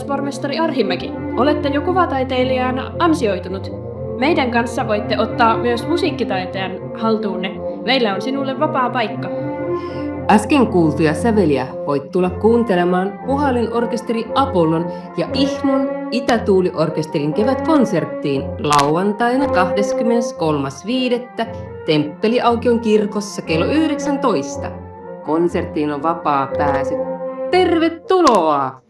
apulaispormestari Arhimäki. Olette jo kuvataiteilijana ansioitunut. Meidän kanssa voitte ottaa myös musiikkitaiteen haltuunne. Meillä on sinulle vapaa paikka. Äsken kuultuja säveliä voit tulla kuuntelemaan Puhalin-orkesteri Apollon ja Ihmon Itätuuli-orkesterin kevätkonserttiin lauantaina 23.5. Temppeliaukion kirkossa kello 19. Konserttiin on vapaa pääsy. Tervetuloa!